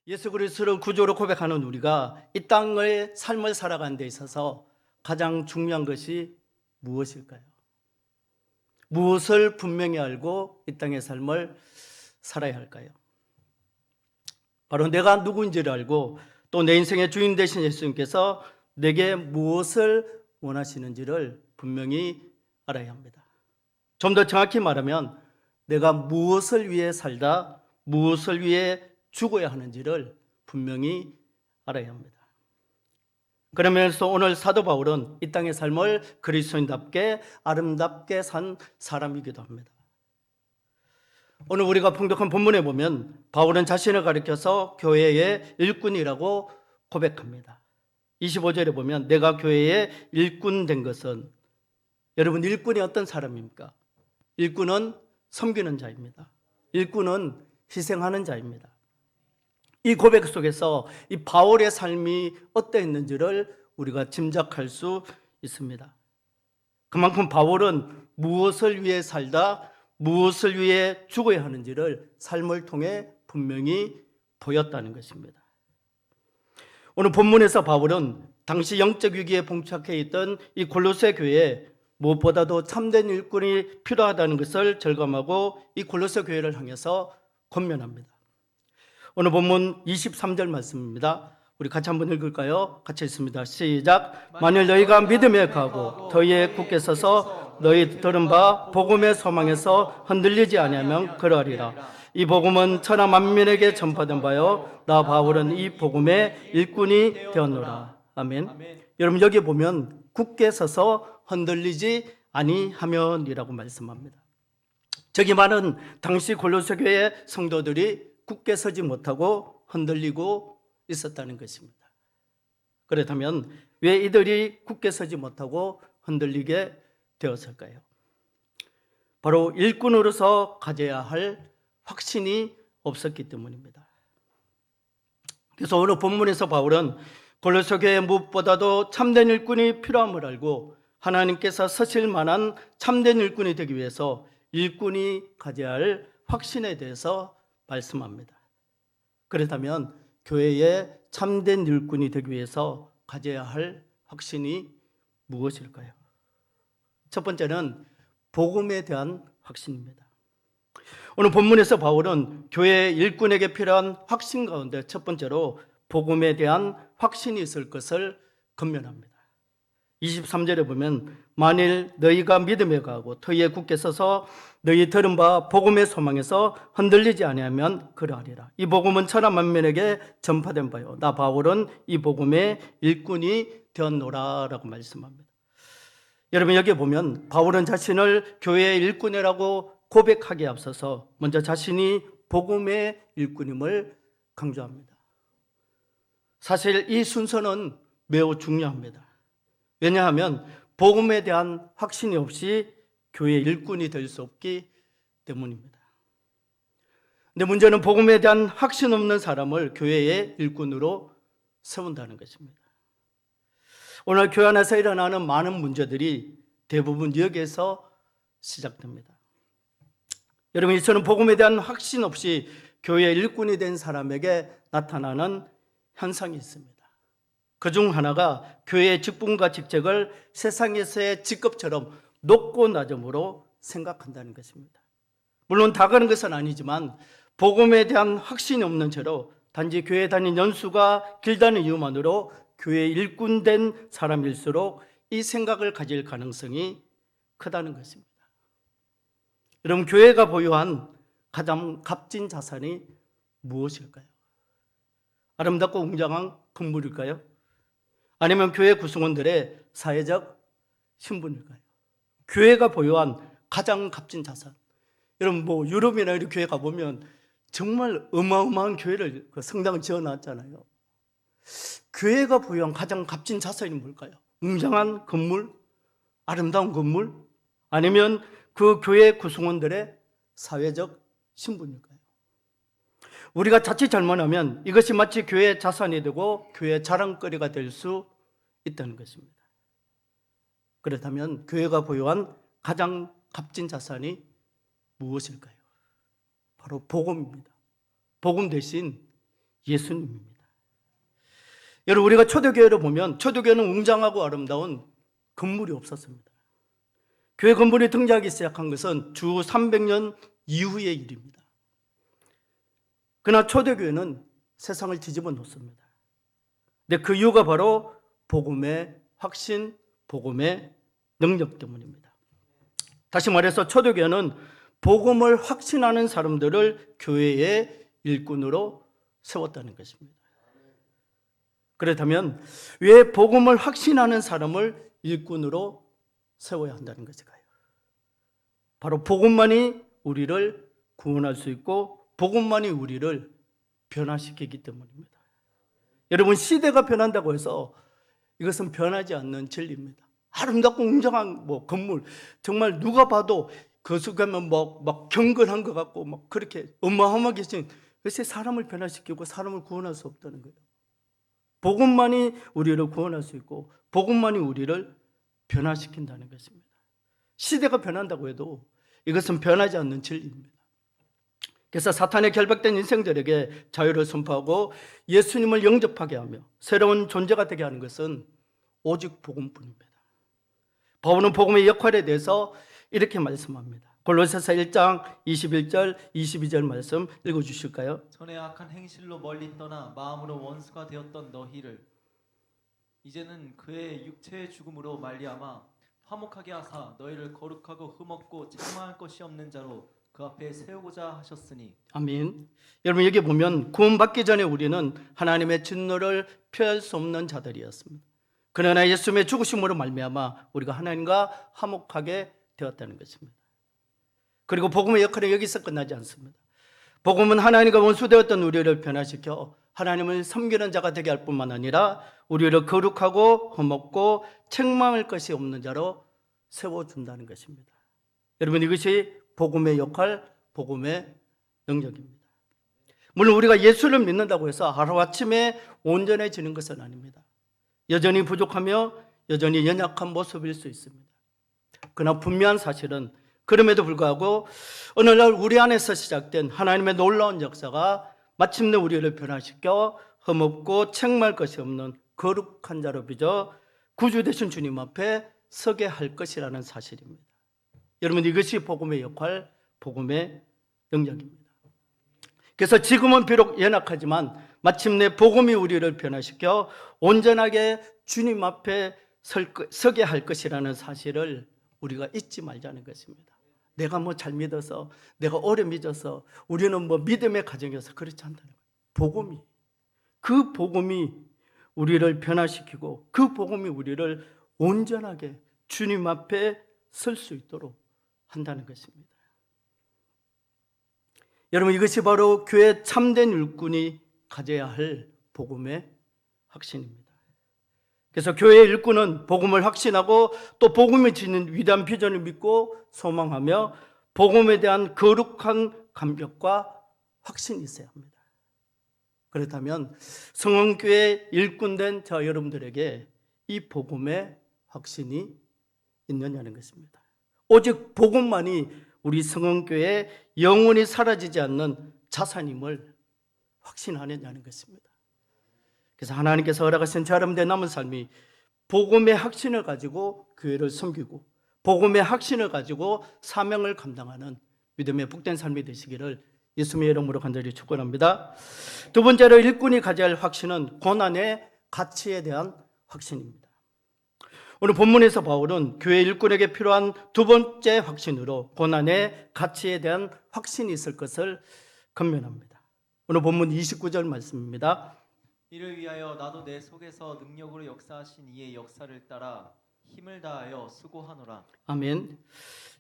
예수 그리스도를 구주로 고백하는 우리가 이 땅의 삶을 살아가는 데 있어서 가장 중요한 것이 무엇일까요? 무엇을 분명히 알고 이 땅의 삶을 살아야 할까요? 바로 내가 누구인지를 알고 또 내 인생의 주인 되신 예수님께서 내게 무엇을 원하시는지를 분명히 알아야 합니다. 좀 더 정확히 말하면 내가 무엇을 위해 살다 무엇을 위해 죽어야 하는지를 분명히 알아야 합니다. 그러면서 오늘 사도 바울은 이 땅의 삶을 그리스도인답게 아름답게 산 사람이기도 합니다. 오늘 우리가 봉독한 본문에 보면 바울은 자신을 가리켜서 교회의 일꾼이라고 고백합니다. 25절에 보면 내가 교회의 일꾼 된 것은, 여러분 일꾼이 어떤 사람입니까? 일꾼은 섬기는 자입니다. 일꾼은 희생하는 자입니다. 이 고백 속에서 이 바울의 삶이 어떠했는지를 우리가 짐작할 수 있습니다. 그만큼 바울은 무엇을 위해 살다 무엇을 위해 죽어야 하는지를 삶을 통해 분명히 보였다는 것입니다. 오늘 본문에서 바울은 당시 영적 위기에 봉착해 있던 이 골로새 교회에 무엇보다도 참된 일꾼이 필요하다는 것을 절감하고 이 골로새 교회를 향해서 권면합니다. 오늘 본문 23절 말씀입니다. 우리 같이 한번 읽을까요? 같이 읽습니다. 시작. 만일 너희가 믿음에 가고 더위에 굳게 서서 너희 들은 바 복음의 소망에서 흔들리지 아니하면 그러하리라. 이 복음은 천하 만민에게 전파된 바요 나 바울은 이 복음의 일꾼이 되었노라. 아멘. 여러분 여기 보면 굳게 서서 흔들리지 아니하면이라고 말씀합니다. 저기 많은 당시 골로새 교회 성도들이 굳게 서지 못하고 흔들리고 있었다는 것입니다. 그렇다면 왜 이들이 굳게 서지 못하고 흔들리게 되었을까요? 바로 일꾼으로서 가져야 할 확신이 없었기 때문입니다. 그래서 오늘 본문에서 바울은 골로새 교회 무엇보다도 참된 일꾼이 필요함을 알고 하나님께서 서실 만한 참된 일꾼이 되기 위해서 일꾼이 가져야 할 확신에 대해서 말씀합니다. 그렇다면 교회의 참된 일꾼이 되기 위해서 가져야 할 확신이 무엇일까요? 첫 번째는 복음에 대한 확신입니다. 오늘 본문에서 바울은 교회 일꾼에게 필요한 확신 가운데 첫 번째로 복음에 대한 확신이 있을 것을 권면합니다. 23절에 보면 만일 너희가 믿음에 가고 터위에 굳게 서서 너희 들은 바 복음의 소망에서 흔들리지 아니하면 그러하리라. 이 복음은 천하 만민에게 전파된 바요 나 바울은 이 복음의 일꾼이 되었노라 라고 말씀합니다. 여러분 여기 보면 바울은 자신을 교회의 일꾼이라고 고백하기에 앞서서 먼저 자신이 복음의 일꾼임을 강조합니다. 사실 이 순서는 매우 중요합니다. 왜냐하면 복음에 대한 확신이 없이 교회의 일꾼이 될 수 없기 때문입니다. 근데 문제는 복음에 대한 확신 없는 사람을 교회의 일꾼으로 세운다는 것입니다. 오늘 교회 안에서 일어나는 많은 문제들이 대부분 여기에서 시작됩니다. 여러분, 저는 복음에 대한 확신 없이 교회의 일꾼이 된 사람에게 나타나는 현상이 있습니다. 그중 하나가 교회의 직분과 직책을 세상에서의 직급처럼 높고 낮음으로 생각한다는 것입니다. 물론 다 그런 것은 아니지만 복음에 대한 확신이 없는 채로 단지 교회 다닌 연수가 길다는 이유만으로 교회 일꾼된 사람일수록 이 생각을 가질 가능성이 크다는 것입니다. 여러분, 교회가 보유한 가장 값진 자산이 무엇일까요? 아름답고 웅장한 건물일까요? 아니면 교회 구성원들의 사회적 신분일까요? 교회가 보유한 가장 값진 자산. 여러분 유럽이나 이런 교회 가보면 정말 어마어마한 교회를 성당을 지어놨잖아요. 교회가 보유한 가장 값진 자산이 뭘까요? 웅장한 건물? 아름다운 건물? 아니면 그 교회 구성원들의 사회적 신분일까요? 우리가 자칫 잘못하면 이것이 마치 교회의 자산이 되고 교회의 자랑거리가 될 수 있다는 것입니다. 그렇다면 교회가 보유한 가장 값진 자산이 무엇일까요? 바로 복음입니다. 복음 대신 예수님입니다. 여러분, 우리가 초대교회를 보면 초대교회는 웅장하고 아름다운 건물이 없었습니다. 교회 건물이 등장하기 시작한 것은 주 300년 이후의 일입니다. 그러나 초대교회는 세상을 뒤집어 놓습니다. 근데 그 이유가 바로 복음의 확신, 복음의 능력 때문입니다. 다시 말해서 초대교회는 복음을 확신하는 사람들을 교회의 일꾼으로 세웠다는 것입니다. 그렇다면 왜 복음을 확신하는 사람을 일꾼으로 세워야 한다는 것일까요? 바로 복음만이 우리를 구원할 수 있고 복음만이 우리를 변화시키기 때문입니다. 여러분, 시대가 변한다고 해서 이것은 변하지 않는 진리입니다. 아름답고 웅장한 건물, 정말 누가 봐도 거수가면 막 경건한 것 같고 막 그렇게 어마어마하게 생 그것이 사람을 변화시키고 사람을 구원할 수 없다는 거예요. 복음만이 우리를 구원할 수 있고 복음만이 우리를 변화시킨다는 것입니다. 시대가 변한다고 해도 이것은 변하지 않는 진리입니다. 그래서 사탄에 결박된 인생들에게 자유를 선포하고 예수님을 영접하게 하며 새로운 존재가 되게 하는 것은 오직 복음뿐입니다. 바울은 복음의 역할에 대해서 이렇게 말씀합니다. 골로새서 1장 21절 22절 말씀 읽어주실까요? 전에 악한 행실로 멀리 떠나 마음으로 원수가 되었던 너희를 이제는 그의 육체의 죽음으로 말미암아 화목하게 하사 너희를 거룩하고 흠없고 책망할 것이 없는 자로 그 앞에 세우고자 하셨으니. 아멘. 여러분, 여기 보면 구원받기 전에 우리는 하나님의 진노를 피할 수 없는 자들이었습니다. 그러나 예수님의 죽으심으로 말미암아 우리가 하나님과 화목하게 되었다는 것입니다. 그리고 복음의 역할은 여기서 끝나지 않습니다. 복음은 하나님과 원수되었던 우리를 변화시켜 하나님을 섬기는 자가 되게 할 뿐만 아니라 우리를 거룩하고 흠없고 책망할 것이 없는 자로 세워준다는 것입니다. 여러분, 이것이 복음의 역할, 복음의 능력입니다. 물론 우리가 예수를 믿는다고 해서 하루아침에 온전해지는 것은 아닙니다. 여전히 부족하며 여전히 연약한 모습일 수 있습니다. 그러나 분명한 사실은 그럼에도 불구하고 어느 날 우리 안에서 시작된 하나님의 놀라운 역사가 마침내 우리를 변화시켜 흠없고 책망할 것이 없는 거룩한 자로 빚어 구주 되신 주님 앞에 서게 할 것이라는 사실입니다. 여러분, 이것이 복음의 역할, 복음의 능력입니다. 그래서 지금은 비록 연약하지만 마침내 복음이 우리를 변화시켜 온전하게 주님 앞에 서게 할 것이라는 사실을 우리가 잊지 말자는 것입니다. 내가 잘 믿어서, 내가 오래 믿어서, 우리는 믿음의 가정이어서 그렇지 않다는 거예요. 그 복음이 우리를 변화시키고 그 복음이 우리를 온전하게 주님 앞에 설 수 있도록 한다는 것입니다. 여러분, 이것이 바로 교회 참된 일꾼이 가져야 할 복음의 확신입니다. 그래서 교회의 일꾼은 복음을 확신하고 또 복음이 지닌 위대한 비전을 믿고 소망하며 복음에 대한 거룩한 감격과 확신이 있어야 합니다. 그렇다면 성원교회 일꾼된 저 여러분들에게 이 복음의 확신이 있느냐는 것입니다. 오직 복음만이 우리 성원교회에 영원히 사라지지 않는 자산임을 확신하느냐는 것입니다. 그래서 하나님께서 허락하신 저 여러분들의 남은 삶이 복음의 확신을 가지고 교회를 섬기고 복음의 확신을 가지고 사명을 감당하는 믿음의 복된 삶이 되시기를 예수님의 이름으로 간절히 축원합니다. 두 번째로 일꾼이 가져야 할 확신은 고난의 가치에 대한 확신입니다. 오늘 본문에서 바울은 교회 일꾼에게 필요한 두 번째 확신으로 고난의 가치에 대한 확신이 있을 것을 권면합니다. 오늘 본문 29절 말씀입니다. 이를 위하여 나도 내 속에서 능력으로 역사하신 이의 역사를 따라 힘을 다하여 수고하노라. 아멘.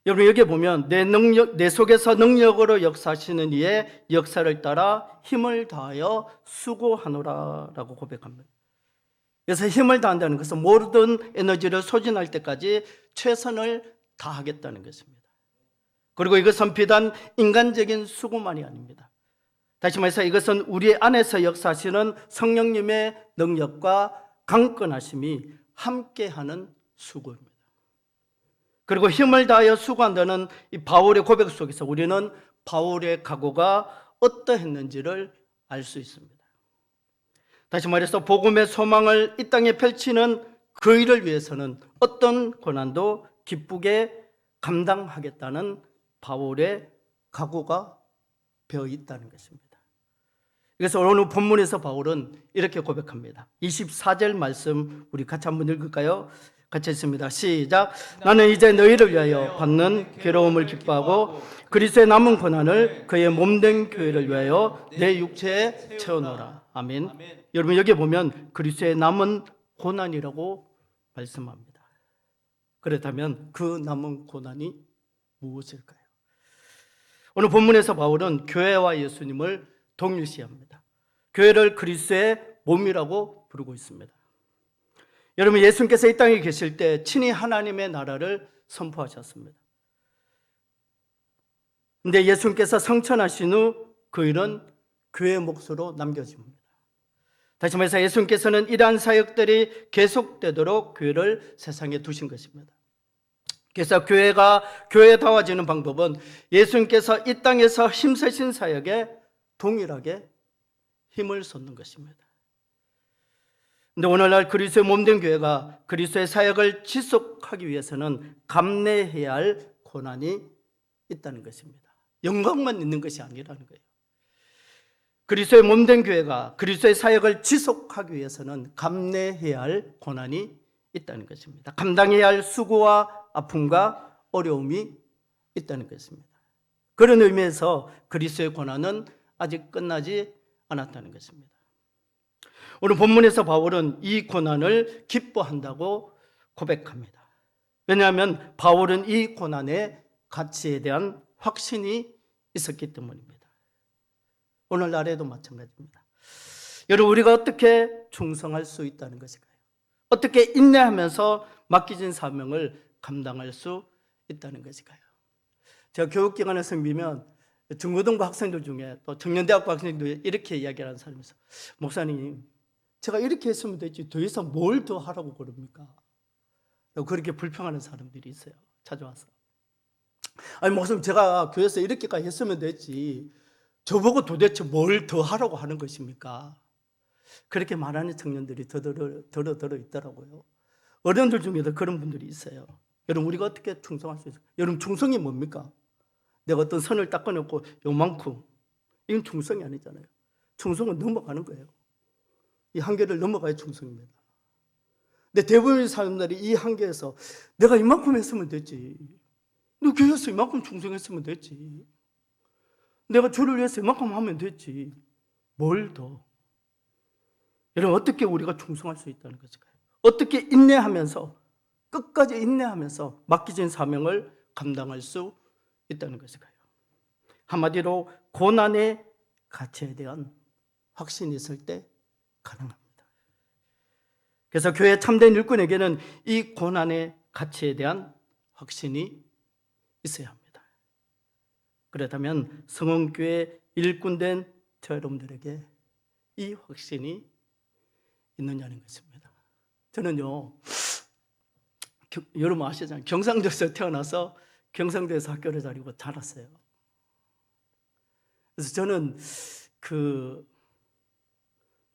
여러분, 여기 보면 내 속에서 능력으로 역사하시는 이의 역사를 따라 힘을 다하여 수고하노라라고 고백합니다. 그래서 힘을 다한다는 것은 모든 에너지를 소진할 때까지 최선을 다하겠다는 것입니다. 그리고 이것은 비단 인간적인 수고만이 아닙니다. 다시 말해서 이것은 우리 안에서 역사하시는 성령님의 능력과 강건하심이 함께하는 수고입니다. 그리고 힘을 다하여 수고한다는 이 바울의 고백 속에서 우리는 바울의 각오가 어떠했는지를 알 수 있습니다. 다시 말해서 복음의 소망을 이 땅에 펼치는 그 일을 위해서는 어떤 고난도 기쁘게 감당하겠다는 바울의 각오가 배어 있다는 것입니다. 그래서 오늘 본문에서 바울은 이렇게 고백합니다. 24절 말씀 우리 같이 한번 읽을까요? 같이 읽습니다. 시작. 나는 이제 너희를 위하여 받는 괴로움을 기뻐하고 그리스도의 남은 고난을 그의 몸된 교회를 위하여 내 육체에 채워놓으라. 아멘. 여러분 여기 보면 그리스도의 남은 고난이라고 말씀합니다. 그렇다면 그 남은 고난이 무엇일까요? 오늘 본문에서 바울은 교회와 예수님을 동일시합니다. 교회를 그리스도의 몸이라고 부르고 있습니다. 여러분 예수님께서 이 땅에 계실 때 친히 하나님의 나라를 선포하셨습니다. 그런데 예수님께서 성천하신 후 그 일은 교회의 몫으로 남겨집니다. 다시 말해서 예수님께서는 이러한 사역들이 계속되도록 교회를 세상에 두신 것입니다. 그래서 교회가 교회다워지는 방법은 예수님께서 이 땅에서 힘쓰신 사역에 동일하게 힘을 쏟는 것입니다. 그런데 오늘날 그리스도의 몸된 교회가 그리스도의 사역을 지속하기 위해서는 감내해야 할 고난이 있다는 것입니다. 영광만 있는 것이 아니라는 거예요. 그리스도의 몸된 교회가 그리스도의 사역을 지속하기 위해서는 감내해야 할 고난이 있다는 것입니다. 감당해야 할 수고와 아픔과 어려움이 있다는 것입니다. 그런 의미에서 그리스도의 고난은 아직 끝나지 않았다는 것입니다. 오늘 본문에서 바울은 이 고난을 기뻐한다고 고백합니다. 왜냐하면 바울은 이 고난의 가치에 대한 확신이 있었기 때문입니다. 오늘날에도 마찬가지입니다. 여러분 우리가 어떻게 충성할 수 있다는 것일까요? 어떻게 인내하면서 맡겨진 사명을 감당할 수 있다는 것일까요? 제가 교육기관에서 미면 중고등부 학생들 중에 또 청년대학교 학생들 이렇게 이야기하는 사람이 있어요. 목사님 제가 이렇게 했으면 되지 더 이상 뭘 더 하라고 그럽니까? 그렇게 불평하는 사람들이 있어요. 찾아와서. 아니 목사님 제가 교회에서 이렇게까지 했으면 됐지 저보고 도대체 뭘 더 하라고 하는 것입니까? 그렇게 말하는 청년들이 더러 있더라고요. 어른들 중에도 그런 분들이 있어요. 여러분 우리가 어떻게 충성할 수 있어요? 여러분 충성이 뭡니까? 내가 어떤 선을 딱 꺼놓고 요만큼 이건 충성이 아니잖아요. 충성은 넘어가는 거예요. 이 한계를 넘어가야 충성입니다. 근데 대부분의 사람들이 이 한계에서 내가 이만큼 했으면 됐지. 너 교회에서 이만큼 충성했으면 됐지. 내가 주를 위해서 이만큼 하면 됐지. 뭘 더? 여러분 어떻게 우리가 충성할 수 있다는 것일까요? 어떻게 인내하면서 끝까지 인내하면서 맡겨진 사명을 감당할 수 있다는 것일까요? 한마디로 고난의 가치에 대한 확신이 있을 때 가능합니다. 그래서 교회 참된 일꾼에게는 이 고난의 가치에 대한 확신이 있어야 합니다. 그렇다면 성원교회 일꾼된 저 여러분들에게 이 확신이 있느냐는 것입니다. 저는요, 여러분 아시잖아요. 경상도에서 태어나서 경상도에서 학교를 다니고 자랐어요. 그래서 저는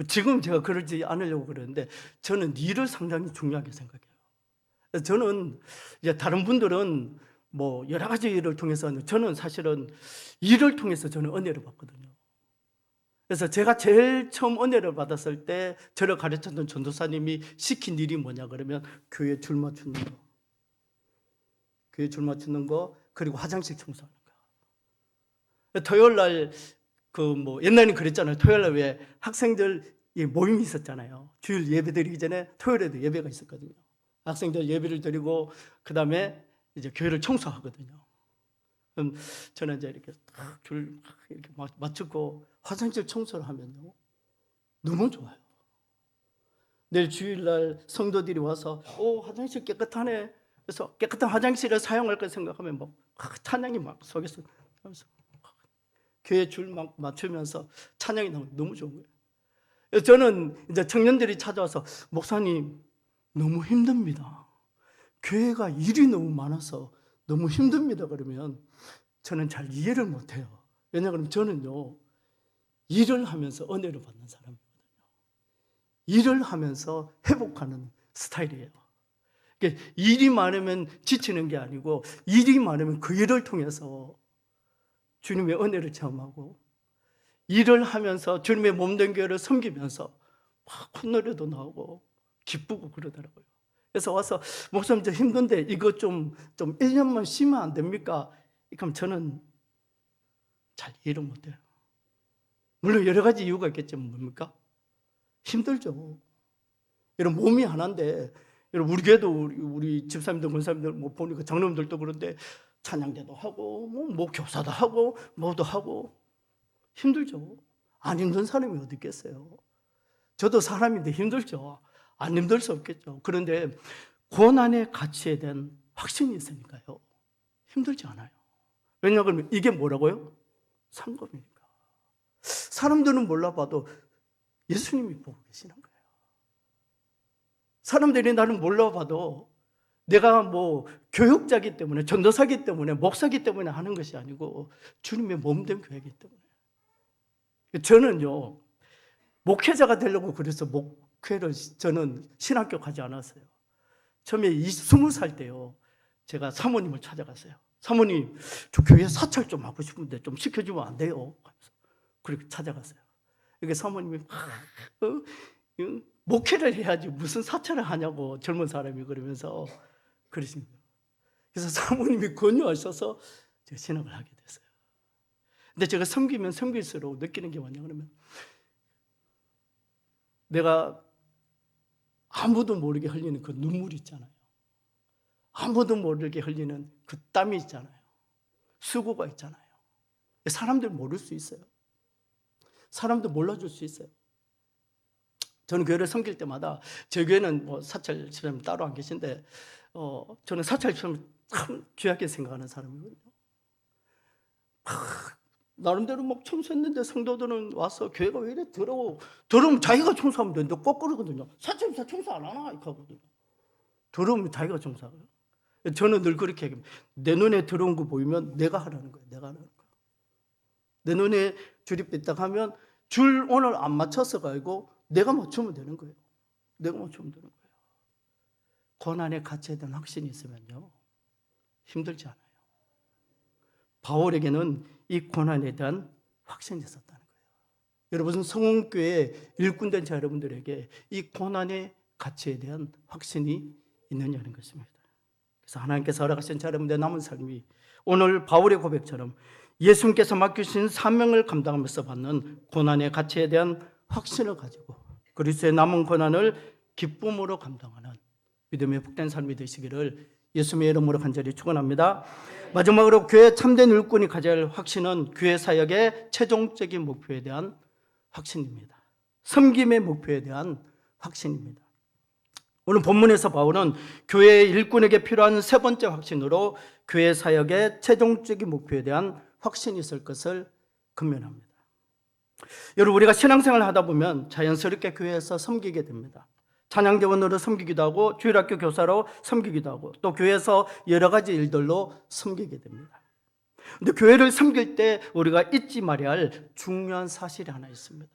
지금 제가 그러지 않으려고 그러는데 저는 일을 상당히 중요하게 생각해요. 그래서 저는 이제 다른 분들은 뭐 여러 가지 일을 통해서 저는 사실은 일을 통해서 저는 은혜를 받거든요. 그래서 제가 제일 처음 은혜를 받았을 때 저를 가르쳤던 전도사님이 시킨 일이 뭐냐 그러면 교회 줄 맞추는 거. 교회 줄 맞추는 거 그리고 화장실 청소하는 거. 토요일 날 옛날에는 그랬잖아요. 토요일 날 왜 학생들 모임이 있었잖아요. 주일 예배 드리기 전에 토요일에도 예배가 있었거든요. 학생들 예배를 드리고 그다음에 이제 교회를 청소하거든요. 그럼 저는 이제 이렇게 줄 이렇게 맞추고 화장실 청소를 하면요 너무 좋아요. 내일 주일날 성도들이 와서 화장실 깨끗하네. 그래서 깨끗한 화장실을 사용할 거 생각하면 막 찬양이 막 속에서 하면서 교회 줄 막 맞추면서 찬양이 나오면 너무 좋은 거예요. 그래서 저는 이제 청년들이 찾아와서 목사님 너무 힘듭니다. 교회가 일이 너무 많아서 너무 힘듭니다. 그러면 저는 잘 이해를 못해요. 왜냐하면 저는요, 일을 하면서 은혜를 받는 사람이거든요. 일을 하면서 회복하는 스타일이에요. 그러니까 일이 많으면 지치는 게 아니고 일이 많으면 그 일을 통해서 주님의 은혜를 체험하고 일을 하면서 주님의 몸된 교회를 섬기면서 막 콧노래도 나오고 기쁘고 그러더라고요. 그래서 와서 목사님 저 힘든데 이거 좀 1년만 쉬면 안 됩니까? 그럼 저는 잘 이해를 못해요. 물론 여러 가지 이유가 있겠지만 뭡니까? 힘들죠. 여러분 몸이 하나인데 여러분 우리 교회도 우리 집사님들 권사님들 뭐 보니까 장로님들도 그런데 찬양대도 하고 뭐 교사도 하고 뭐도 하고 힘들죠. 안 힘든 사람이 어디 있겠어요. 저도 사람인데 힘들죠. 안 힘들 수 없겠죠. 그런데 고난의 가치에 대한 확신이 있으니까요. 힘들지 않아요. 왜냐하면 이게 뭐라고요? 상급이니까. 사람들은 몰라봐도 예수님이 보고 계시는 거예요. 사람들이 나를 몰라봐도 내가 뭐 교육자기 때문에 전도사기 때문에 목사기 때문에 하는 것이 아니고 주님의 몸된 교회이기 때문에. 저는요 목회자가 되려고 그래서 목회를 저는 신학교 가지 않았어요. 처음에 20살 때요 제가 사모님을 찾아갔어요. 사모님 저 교회 사찰 좀 하고 싶은데 좀 시켜주면 안 돼요? 그렇게 찾아갔어요. 이게 사모님이 목회를 해야지 무슨 사찰을 하냐고 젊은 사람이 그러면서 그러십니다. 그래서 사모님이 권유하셔서 제가 신학을 하게 됐어요. 근데 제가 섬기면 섬길수록 느끼는 게 뭐냐 그러면 내가 아무도 모르게 흘리는 그 눈물이 있잖아요. 아무도 모르게 흘리는 그 땀이 있잖아요. 수고가 있잖아요. 사람들 모를 수 있어요. 사람들 몰라줄 수 있어요. 저는 교회를 섬길 때마다 제 교회는 뭐 사찰 집사님 따로 안 계신데 저는 사찰 집사님 참 귀하게 생각하는 사람이거든요. 나름대로 막 청소했는데 성도들은 와서 교회가 왜 이래 더러워. 더러우면 자기가 청소하면 되는데 꼭 그러거든요. 사찰 집사 청소 안 하나? 이렇게 하거든요. 더러우면 자기가 청소하고요. 저는 늘 그렇게 얘기합니다. 내 눈에 더러운 거 보이면 내가 하라는 거예요. 내가 하라는 거예요. 내 눈에 줄이 삐딱 하면 줄 오늘 안 맞춰서 가지고 내가 맞추면 되는 거예요. 내가 맞추면 되는 거예요. 고난의 가치에 대한 확신이 있으면요 힘들지 않아요. 바울에게는 이 고난에 대한 확신이 있었다는 거예요. 여러분 성원교회 일꾼된 자 여러분들에게 이 고난의 가치에 대한 확신이 있느냐는 것입니다. 그래서 하나님께서 허락하신 자 여러분들의 남은 삶이 오늘 바울의 고백처럼 예수님께서 맡기신 사명을 감당하면서 받는 고난의 가치에 대한 확신을 가지고 그리스도의 남은 고난을 기쁨으로 감당하는 믿음의 복된 삶이 되시기를 예수님의 이름으로 간절히 축원합니다. 마지막으로 교회 참된 일꾼이 가져야 할 확신은 교회 사역의 최종적인 목표에 대한 확신입니다. 섬김의 목표에 대한 확신입니다. 오늘 본문에서 바울은 교회의 일꾼에게 필요한 세 번째 확신으로 교회 사역의 최종적인 목표에 대한 확신이 있을 것을 권면합니다. 여러분 우리가 신앙생활을 하다 보면 자연스럽게 교회에서 섬기게 됩니다. 찬양대원으로 섬기기도 하고 주일학교 교사로 섬기기도 하고 또 교회에서 여러 가지 일들로 섬기게 됩니다. 그런데 교회를 섬길 때 우리가 잊지 말아야 할 중요한 사실이 하나 있습니다.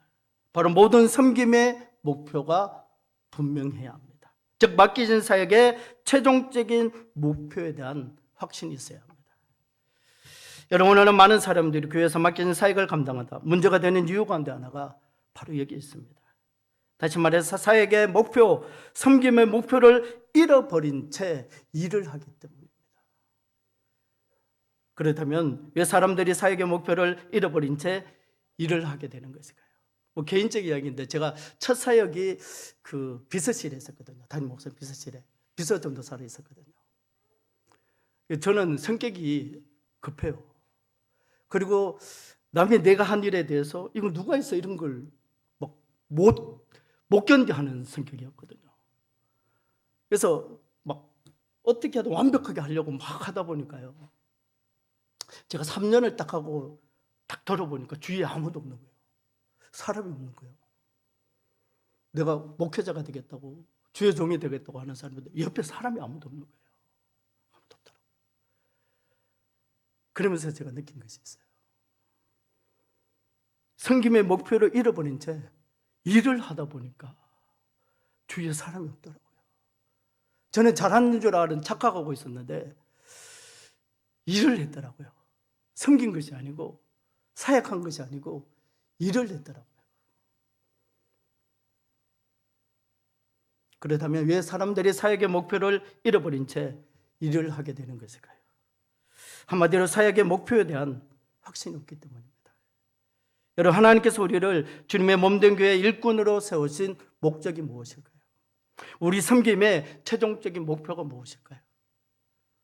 바로 모든 섬김의 목표가 분명해야 합니다. 즉 맡기신 사역의 최종적인 목표에 대한 확신이 있어야 합니다. 여러분 오늘은 많은 사람들이 교회에서 맡기신 사역을 감당하다 문제가 되는 이유 가운데 하나가 바로 여기 있습니다. 다시 말해서 사역의 목표, 섬김의 목표를 잃어버린 채 일을 하기 때문입니다. 그렇다면 왜 사람들이 사역의 목표를 잃어버린 채 일을 하게 되는 것일까요? 뭐 개인적 이야기인데 제가 첫 사역이 그 비서실에 있었거든요. 담임 목사님 비서실에 비서전도사로 있었거든요. 저는 성격이 급해요. 그리고 남의 내가 한 일에 대해서 이거 누가 했어 이런 걸 못 견뎌하는 성격이었거든요. 그래서 막 어떻게 하든 완벽하게 하려고 막 하다 보니까요. 제가 3년을 딱 하고 딱 돌아보니까 주위에 아무도 없는 거예요. 사람이 없는 거예요. 내가 목회자가 되겠다고 주의 종이 되겠다고 하는 사람인데 옆에 사람이 아무도 없는 거예요. 아무도 없더라고요. 그러면서 제가 느낀 것이 있어요. 섬김의 목표를 잃어버린 채 일을 하다 보니까 주위에 사람이 없더라고요. 저는 잘하는 줄 알은 착각하고 있었는데 일을 했더라고요. 섬긴 것이 아니고 사역한 것이 아니고 일을 했더라고요. 그렇다면 왜 사람들이 사역의 목표를 잃어버린 채 일을 하게 되는 것일까요? 한마디로 사역의 목표에 대한 확신이 없기 때문입니다. 여러분, 하나님께서 우리를 주님의 몸된 교회의 일꾼으로 세우신 목적이 무엇일까요? 우리 섬김의 최종적인 목표가 무엇일까요?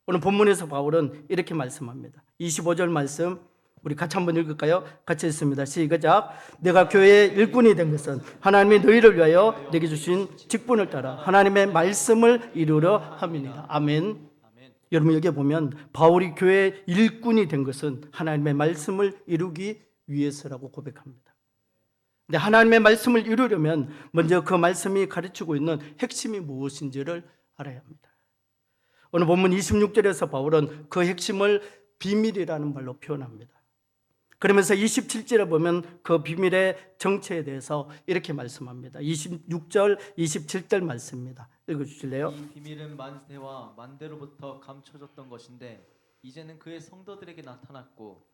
오늘 본문에서 바울은 이렇게 말씀합니다. 25절 말씀 우리 같이 한번 읽을까요? 같이 읽습니다. 시작. 내가 교회의 일꾼이 된 것은 하나님이 너희를 위하여 내게 주신 직분을 따라 하나님의 말씀을 이루려 함이니라. 아멘. 여러분, 여기에 보면 바울이 교회의 일꾼이 된 것은 하나님의 말씀을 이루기 위해서라고 고백합니다. 근데 하나님의 말씀을 이루려면 먼저 그 말씀이 가르치고 있는 핵심이 무엇인지를 알아야 합니다. 오늘 본문 26절에서 바울은 그 핵심을 비밀이라는 말로 표현합니다. 그러면서 27절에 보면 그 비밀의 정체에 대해서 이렇게 말씀합니다. 26절, 27절 말씀입니다. 읽어주실래요? 이 비밀은 만세와 만대로부터 감춰졌던 것인데 이제는 그의 성도들에게 나타났고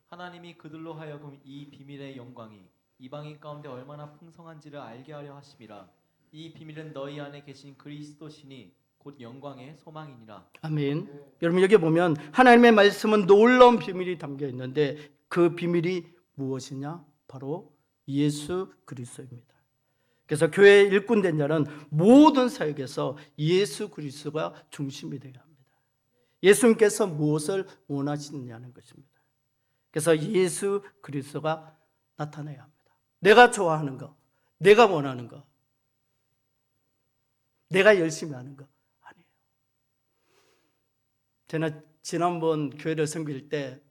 하나님이 그들로 하여금 이 비밀의 영광이 이방인 가운데 얼마나 풍성한지를 알게 하려 하심이라. 이 비밀은 너희 안에 계신 그리스도 신이 곧 영광의 소망이니라. 아멘. 여러분, 여기 보면 하나님의 말씀은 놀라운 비밀이 담겨 있는데 그 비밀이 무엇이냐? 바로 예수 그리스도입니다. 그래서 교회의 일꾼 된 자는 모든 사역에서 예수 그리스도가 중심이 되어야 합니다. 예수님께서 무엇을 원하시느냐는 것입니다. 그래서 예수 그리스도가 나타나야 합니다. 내가 좋아하는 거, 내가 원하는 거, 내가 열심히 하는 거 아니에요. 제가 지난번 교회를 섬길 때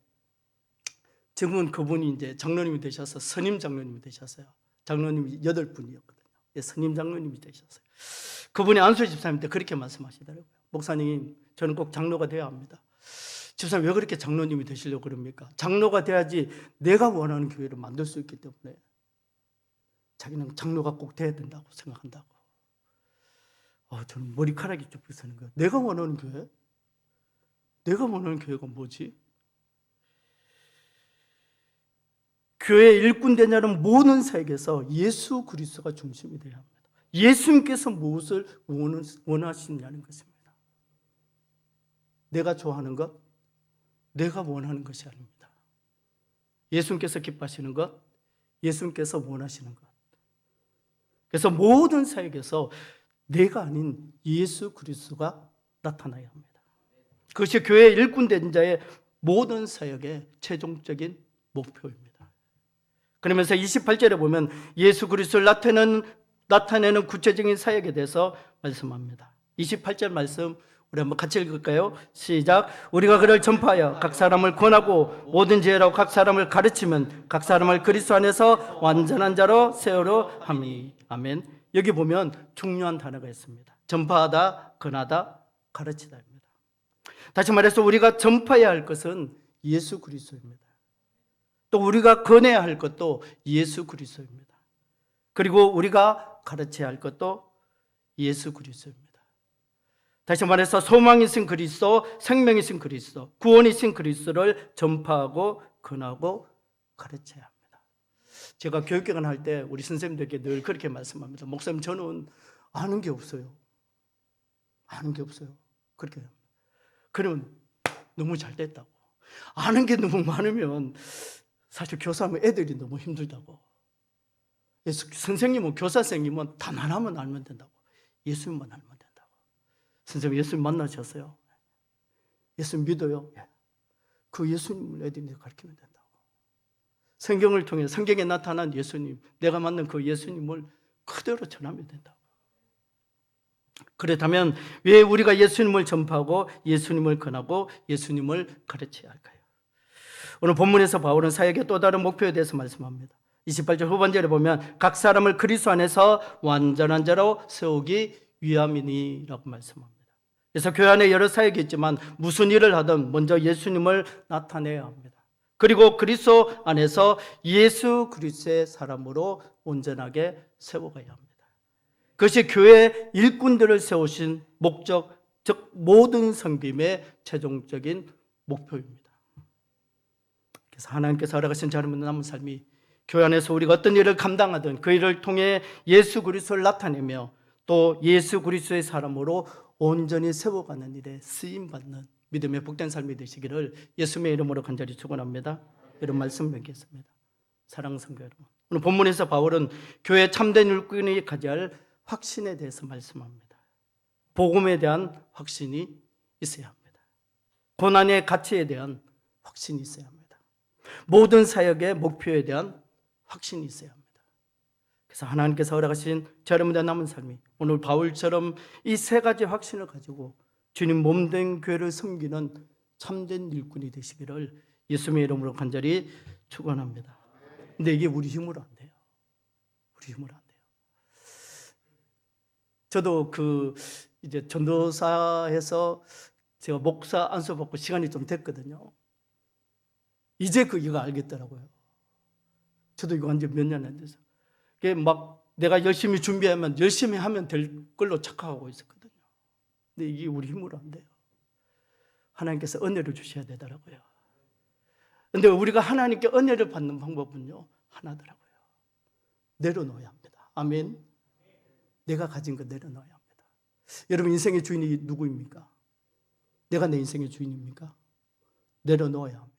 지금은 그분이 이제 장로님이 되셔서 선임 장로님이 되셨어요. 장로님이 8분이었거든요. 선임 장로님이 되셨어요. 그분이 안수 집사님 때 그렇게 말씀하시더라고요. 목사님, 저는 꼭 장로가 되어야 합니다. 집사님, 왜 그렇게 장로님이 되시려고 그럽니까? 장로가 돼야지 내가 원하는 교회를 만들 수 있기 때문에 자기는 장로가 꼭 돼야 된다고 생각한다고. 저는 머리카락이 쭉 서는 거예요. 내가 원하는 교회? 내가 원하는 교회가 뭐지? 교회 일꾼 된 자는 모든 사역에서 예수 그리스도가 중심이 되어야 합니다. 예수님께서 무엇을 원하시느냐는 것입니다. 내가 좋아하는 것, 내가 원하는 것이 아닙니다. 예수님께서 기뻐하시는 것, 예수님께서 원하시는 것. 그래서 모든 사역에서 내가 아닌 예수 그리스도가 나타나야 합니다. 그것이 교회 일꾼 된 자의 모든 사역의 최종적인 목표입니다. 그러면서 28절에 보면 예수 그리스도를 나타내는 구체적인 사역에 대해서 말씀합니다. 28절 말씀 우리 한번 같이 읽을까요? 시작. 우리가 그를 전파하여 각 사람을 권하고 모든 지혜로 각 사람을 가르치면 각 사람을 그리스도 안에서 완전한 자로 세우려 함이. 아멘. 여기 보면 중요한 단어가 있습니다. 전파하다, 권하다, 가르치다입니다. 다시 말해서 우리가 전파해야 할 것은 예수 그리스도입니다. 또 우리가 권해야 할 것도 예수 그리스도입니다. 그리고 우리가 가르쳐야 할 것도 예수 그리스도입니다. 다시 말해서 소망이신 그리스도, 생명이신 그리스도, 구원이신 그리스도를 전파하고 권하고 가르쳐야 합니다. 제가 교육기관 할 때 우리 선생님들께 늘 그렇게 말씀합니다. 목사님, 저는 아는 게 없어요. 아는 게 없어요. 그렇게 합니다. 그러면 너무 잘 됐다고. 아는 게 너무 많으면 사실 교사하면 애들이 너무 힘들다고. 선생님은, 교사 선생님은 다만 하면 알면 된다고. 예수님만 알면 된다고. 선생님, 예수님 만나셨어요? 예수님 믿어요? 그 예수님을 애들이 가르치면 된다고. 성경을 통해 성경에 나타난 예수님, 내가 만난 그 예수님을 그대로 전하면 된다고. 그렇다면 왜 우리가 예수님을 전파하고 예수님을 권하고 예수님을 가르쳐야 할까요? 오늘 본문에서 바울은 사역의 또 다른 목표에 대해서 말씀합니다. 28절 후반절에 보면 각 사람을 그리스도 안에서 완전한 자로 세우기 위함이니라고 말씀합니다. 그래서 교회 안에 여러 사역이 있지만 무슨 일을 하든 먼저 예수님을 나타내야 합니다. 그리고 그리스도 안에서 예수 그리스도의 사람으로 온전하게 세워가야 합니다. 그것이 교회 일꾼들을 세우신 목적, 즉 모든 섬김의 최종적인 목표입니다. 그래서 하나님께서 허락하신 자유로운 남은 삶이 교회 안에서 우리가 어떤 일을 감당하든 그 일을 통해 예수 그리스도를 나타내며 또 예수 그리스도의 사람으로 온전히 세워가는 일에 쓰임받는 믿음의 복된 삶이 되시기를 예수님의 이름으로 간절히 축원합니다. 이런 말씀 맺겠습니다. 사랑하는 성도 여러분, 오늘 본문에서 바울은 교회 참된 일꾼이 가져야 할 확신에 대해서 말씀합니다. 복음에 대한 확신이 있어야 합니다. 고난의 가치에 대한 확신이 있어야 합니다. 모든 사역의 목표에 대한 확신이 있어야 합니다. 그래서 하나님께서 허락하신 여러분의 남은 삶이 오늘 바울처럼 이 세 가지 확신을 가지고 주님 몸된 교회를 섬기는 참된 일꾼이 되시기를 예수님의 이름으로 간절히 축원합니다. 근데 이게 우리 힘으로 안 돼요. 우리 힘으로 안 돼요. 저도 이제 전도사에서 제가 목사 안수 받고 시간이 좀 됐거든요. 이제 이거 알겠더라고요. 저도 이거 완전 몇 년 안 돼서. 이게 막 내가 열심히 준비하면 열심히 하면 될 걸로 착각하고 있었거든요. 근데 이게 우리 힘으로 안 돼요. 하나님께서 은혜를 주셔야 되더라고요. 근데 우리가 하나님께 은혜를 받는 방법은요, 하나더라고요. 내려놓아야 합니다. 아멘. 내가 가진 거 내려놓아야 합니다. 여러분 인생의 주인이 누구입니까? 내가 내 인생의 주인입니까? 내려놓아야 합니다.